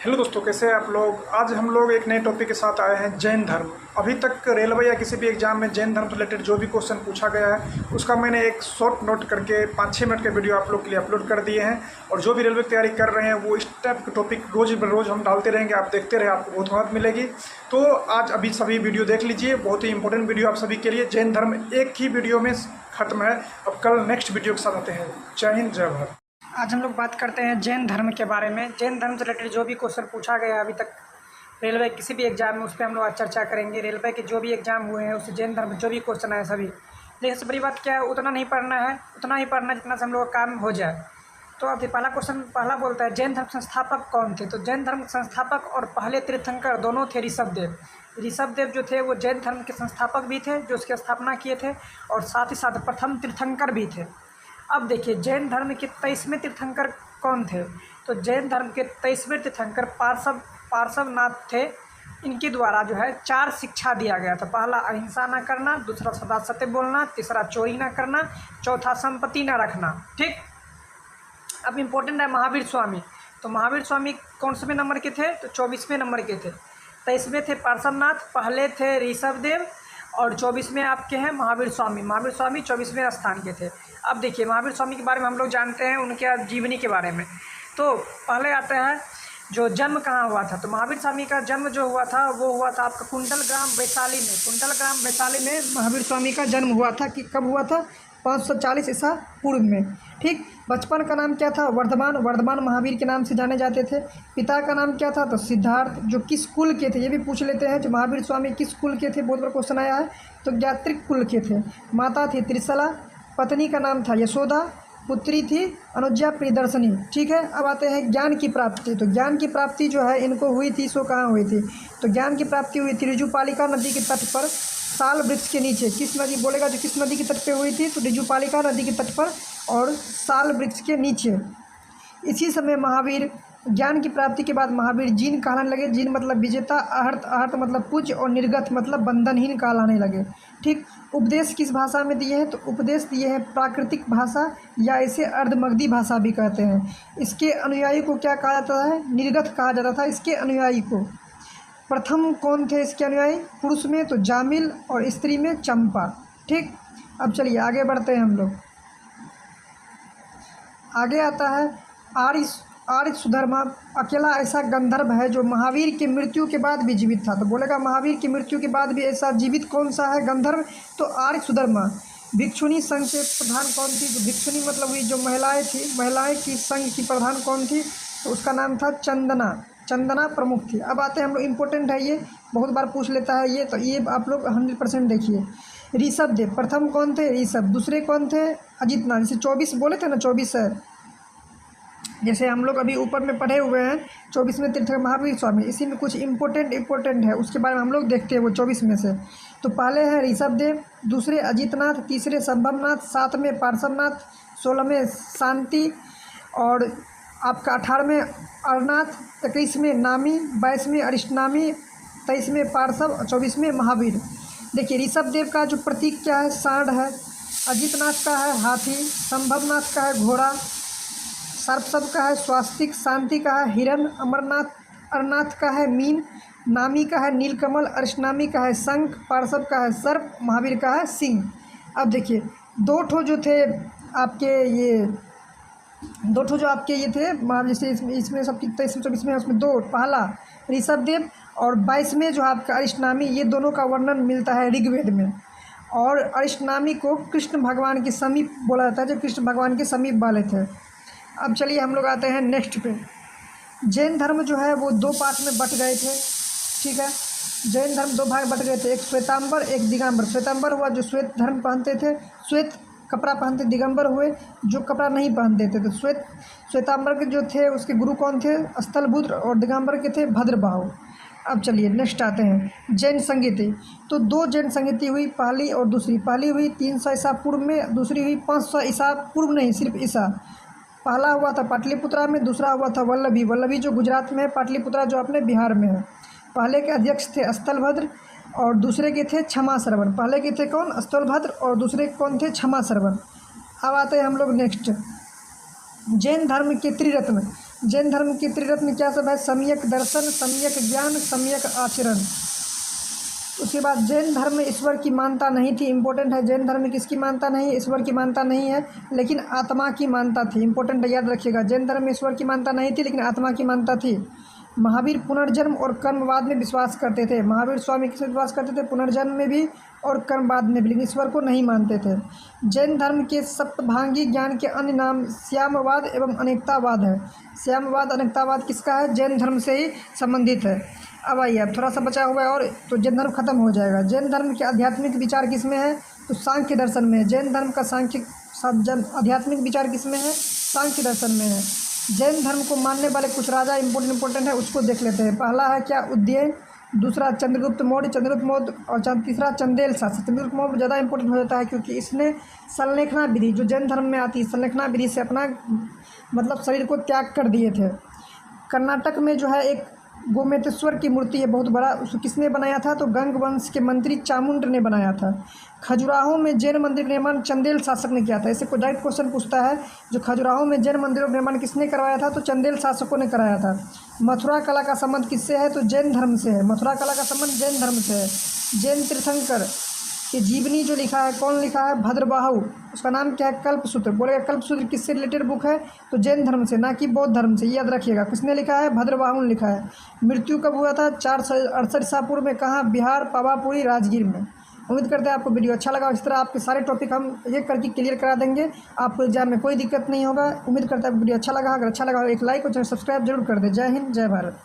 Hello दोस्तों, कैसे हैं आप लोग। आज हम लोग एक नए टॉपिक के साथ आए हैं, जैन धर्म। अभी तक रेलवे या किसी भी एग्जाम में जैन धर्म से रिलेटेड जो भी क्वेश्चन पूछा गया है उसका मैंने एक शॉर्ट नोट करके 5-6 मिनट के वीडियो आप लोग के लिए अपलोड कर दिए हैं। और जो भी रेलवे की तैयारी कर रहे हैं वो इस टाइप के टॉपिक रोज़ बरोज़ हम डालते रहेंगे, आप देखते रहे, आपको बहुत मदद मिलेगी। तो आज अभी सभी वीडियो देख लीजिए, बहुत ही इंपॉर्टेंट वीडियो आप सभी के लिए। जैन धर्म एक ही वीडियो में खत्म है, अब कल नेक्स्ट वीडियो के साथ आते हैं। जय हिंद, जय भारत। आज हम लोग बात करते हैं जैन धर्म के बारे में। जैन धर्म से रिलेटेड जो भी क्वेश्चन पूछा गया है अभी तक रेलवे किसी भी एग्जाम में, उस पर हम लोग आज चर्चा करेंगे। रेलवे के जो भी एग्जाम हुए हैं उससे जैन धर्म जो भी क्वेश्चन आए सभी। लेकिन सबसे बड़ी बात क्या है, उतना नहीं पढ़ना है, उतना ही पढ़ना जितना से हम लोग का काम हो जाए। तो अब पहला क्वेश्चन पहला बोलता है, जैन धर्म संस्थापक कौन थे। तो जैन धर्म संस्थापक और पहले तीर्थंकर दोनों थे ऋषभदेव। ऋषभदेव जो थे वो जैन धर्म के संस्थापक भी थे, जो उसकी स्थापना किए थे, और साथ ही साथ प्रथम तीर्थंकर भी थे। अब देखिए जैन धर्म के 23वें तीर्थंकर कौन थे। तो जैन धर्म के 23वें तीर्थंकर पार्श्वनाथ थे। इनके द्वारा जो है 4 शिक्षा दिया गया था। पहला अहिंसा न करना, दूसरा सदा सत्य बोलना, तीसरा चोरी न करना, चौथा संपत्ति न रखना। ठीक। अब इम्पोर्टेंट है महावीर स्वामी। तो महावीर स्वामी कौन से नंबर के थे। तो 24वें नंबर के थे। 23वें थे पार्श्वनाथ, पहले थे ऋषभदेव, और 24वें आपके हैं महावीर स्वामी। महावीर स्वामी 24वें स्थान के थे। अब देखिए महावीर स्वामी के बारे में हम लोग जानते हैं, उनके जीवनी के बारे में। तो पहले आता है जो जन्म कहाँ हुआ था। तो महावीर स्वामी का जन्म जो हुआ था वो हुआ था आपका कुंडल ग्राम वैशाली में। कुंडल ग्राम वैशाली में महावीर स्वामी का जन्म हुआ था। कि कब हुआ था, 540 ईसा पूर्व में। ठीक। बचपन का नाम क्या था, वर्धमान। वर्धमान महावीर के नाम से जाने जाते थे। पिता का नाम क्या था, तो सिद्धार्थ। जो किस कुल के थे ये भी पूछ लेते हैं, जो महावीर स्वामी किस कुल के थे, बहुत बड़ा क्वेश्चन आया है। तो ज्ञात्रिक कुल के थे। माता थी त्रिशला, पत्नी का नाम था यशोदा, पुत्री थी अनुज्ञा प्रियदर्शनी। ठीक है। अब आते हैं ज्ञान की प्राप्ति। तो ज्ञान की प्राप्ति जो है इनको हुई थी, सो कहाँ हुई थी। तो ज्ञान की प्राप्ति हुई थी ऋजुपालिका नदी के तट पर, साल वृक्ष के नीचे। किस नदी बोलेगा, जो किस नदी के तट पे हुई थी, तो ऋजुपालिका नदी के तट पर और साल वृक्ष के नीचे। इसी समय महावीर ज्ञान की प्राप्ति के बाद महावीर जीन कहलाने लगे। जीन मतलब विजेता, आहर्त, आहर्त मतलब पूज्य, और निर्गत मतलब बंधनहीन कहलाने लगे। ठीक। उपदेश किस भाषा में दिए हैं, तो उपदेश दिए हैं प्राकृतिक भाषा, या इसे अर्धमगधी भाषा भी कहते हैं। इसके अनुयायी को क्या कहा जाता है, निर्गत कहा जाता था इसके अनुयायी को। प्रथम कौन थे इसके अनुयायी, पुरुष में तो जामिल और स्त्री में चंपा। ठीक। अब चलिए आगे बढ़ते हैं हम लोग। आगे आता है आर्य सुधर्मा। अकेला ऐसा गंधर्व है जो महावीर की मृत्यु के बाद भी जीवित था। तो बोलेगा महावीर की मृत्यु के बाद भी ऐसा जीवित कौन सा है गंधर्व, तो आर्य सुधर्मा। भिक्षुणी संघ के प्रधान कौन थी। तो भिक्षुणी मतलब हुई जो महिलाएं थी, महिलाएं की संघ की प्रधान कौन थी, तो उसका नाम था चंदना। चंदना प्रमुख थी। अब आते हैं हम लोग, इम्पोर्टेंट है ये, बहुत बार पूछ लेता है ये, तो ये आप लोग 100% देखिए। ऋषभदेव प्रथम कौन थे, ऋषभ। दूसरे कौन थे, अजितनाथ। जैसे 24 बोले थे ना, 24 है, जैसे हम लोग अभी ऊपर में पढ़े हुए हैं 24वें तीर्थंकर महावीर स्वामी। इसी में कुछ इम्पोर्टेंट है, उसके बारे में हम लोग देखते हैं वो 24 में से। तो पहले हैं ऋषभदेव, दूसरे अजितनाथ, तीसरे संभवनाथ, 7वें पार्श्वनाथ, 16वें शांति, और आपका 18वें अरनाथ, 21वें नामी, 22वें अरिष्टनामी, 23वें पार्श्व और 24वें महावीर। देखिए ऋषभदेव का जो प्रतीक क्या है, सांड है। अजितनाथ का है हाथी, संभवनाथ का है घोड़ा, सर्पसद का है स्वास्तिक, शांति का है हिरण, अरनाथ का है मीन, नामी का है नीलकमल, अरिष्टनामी का है शंख, पार्श्व का है सर्प, महावीर का है सिंह। अब देखिए दो ठो जो थे आपके ये, दो ठो जो आपके ये थे, जैसे इसमें सब 23-24 में, उसमें दो, पहला ऋषभदेव और 22वें जो आपका अरिष्टनामी, ये दोनों का वर्णन मिलता है ऋग्वेद में। और अरिष्टनामी को कृष्ण भगवान के समीप बोला जाता है, जो कृष्ण भगवान के समीप वाले थे। अब चलिए हम लोग आते हैं नेक्स्ट पे। जैन धर्म जो है वो 2 पार्ट में बट गए थे। ठीक है। जैन धर्म 2 भाग बट गए थे, एक श्वेतांबर, एक दिगंबर। श्वेतांबर हुआ जो श्वेत धर्म पहनते थे, श्वेत कपड़ा पहनते। दिगंबर हुए जो कपड़ा नहीं पहनते थे। तो श्वेतांबर के जो थे उसके गुरु कौन थे, स्थलभुद्र, और दिगंबर के थे भद्रबाहु। अब चलिए नेक्स्ट आते हैं जैन संगीति। तो 2 जैन संगीति हुई, पहली और दूसरी। पहली हुई 300 ईसा पूर्व में, दूसरी हुई 500 ईसा पूर्व, नहीं सिर्फ ईसा। पहला हुआ था पाटलिपुत्रा में, दूसरा हुआ था वल्लभी। वल्लभी जो गुजरात में है, पाटलिपुत्रा जो अपने बिहार में है। पहले के अध्यक्ष थे स्थलभद्र और दूसरे के थे क्षमा श्रवण। पहले के थे कौन, स्थलभद्र, और दूसरे कौन थे, क्षमा श्रवण। अब आते हैं हम लोग नेक्स्ट, जैन धर्म के त्रिरत्न। जैन धर्म के त्रिरत्न क्या सब है? सम्यक दर्शन, सम्यक ज्ञान, सम्यक आचरण। उसके बाद जैन धर्म में ईश्वर की मानता नहीं थी। इंपॉर्टेंट है, जैन धर्म में किसकी मानता नहीं है? ईश्वर की मानता नहीं है, लेकिन आत्मा की मानता थी। इंपॉर्टेंट है, याद रखिएगा, जैन धर्म में ईश्वर की मानता नहीं थी लेकिन आत्मा की मानता थी। महावीर पुनर्जन्म और कर्मवाद में विश्वास करते थे। महावीर स्वामी किस में विश्वास करते थे? पुनर्जन्म में भी और कर्मवाद में भी, लेकिन ईश्वर को नहीं मानते थे। जैन धर्म के सप्तभांगी ज्ञान के अन्य नाम श्यामवाद एवं अनेकतावाद है। श्यामवाद, अनेकतावाद किसका है? जैन धर्म से ही संबंधित है। अब आइए, अब थोड़ा सा बचा हुआ है और तो जैन धर्म खत्म हो जाएगा। जैन धर्म के आध्यात्मिक विचार किस में है? तो सांख्य दर्शन में है। जैन धर्म का आध्यात्मिक विचार किस में है? सांख्य दर्शन में है। जैन धर्म को मानने वाले कुछ राजा इंपॉर्टेंट है, उसको देख लेते हैं। पहला है क्या? उदयन। दूसरा चंद्रगुप्त मौर्य, और तीसरा चंदेल शासक। चंद्रगुप्त मौर्य ज़्यादा इंपॉर्टेंट हो जाता है क्योंकि इसने संलेखना विधि, जो जैन धर्म में आती है, संलेखना विधि से अपना मतलब शरीर को त्याग कर दिए थे। कर्नाटक में जो है एक गोमेतेश्वर की मूर्ति है बहुत बड़ा, उसको किसने बनाया था? तो गंग वंश के मंत्री चामुंड ने बनाया था। खजुराहो में जैन मंदिर का निर्माण चंदेल शासक ने किया था। ऐसे कोई डायरेक्ट क्वेश्चन पूछता है, जो खजुराहो में जैन मंदिरों का निर्माण किसने करवाया था? तो चंदेल शासकों ने कराया था। मथुरा कला का संबंध किससे है? तो जैन धर्म से है। मथुरा कला का संबंध जैन धर्म से है। जैन तीर्थंकर की जीवनी जो लिखा है, कौन लिखा है? भद्रबाहु। उसका नाम क्या है? कल्पसूत्र। बोलेगा कल्पसूत्र किससे रिलेटेड बुक है? तो जैन धर्म से, ना कि बौद्ध धर्म से, याद रखिएगा। किसने लिखा है? भद्रबाहु ने लिखा है। मृत्यु कब हुआ था? 468 ईसा पूर्व में। कहाँ? बिहार, पावापुरी, राजगीर में। उम्मीद करते हैं आपको वीडियो अच्छा लगा। इस तरह आपके सारे टॉपिक हम एक करके क्लियर करा देंगे, आपको एग्जाम में कोई दिक्कत नहीं होगा। उम्मीद करते हैं आपको वीडियो अच्छा लगा। अगर अच्छा लगा एक लाइक और चैनल सब्सक्राइब जरूर कर दें। जय हिंद, जय भारत।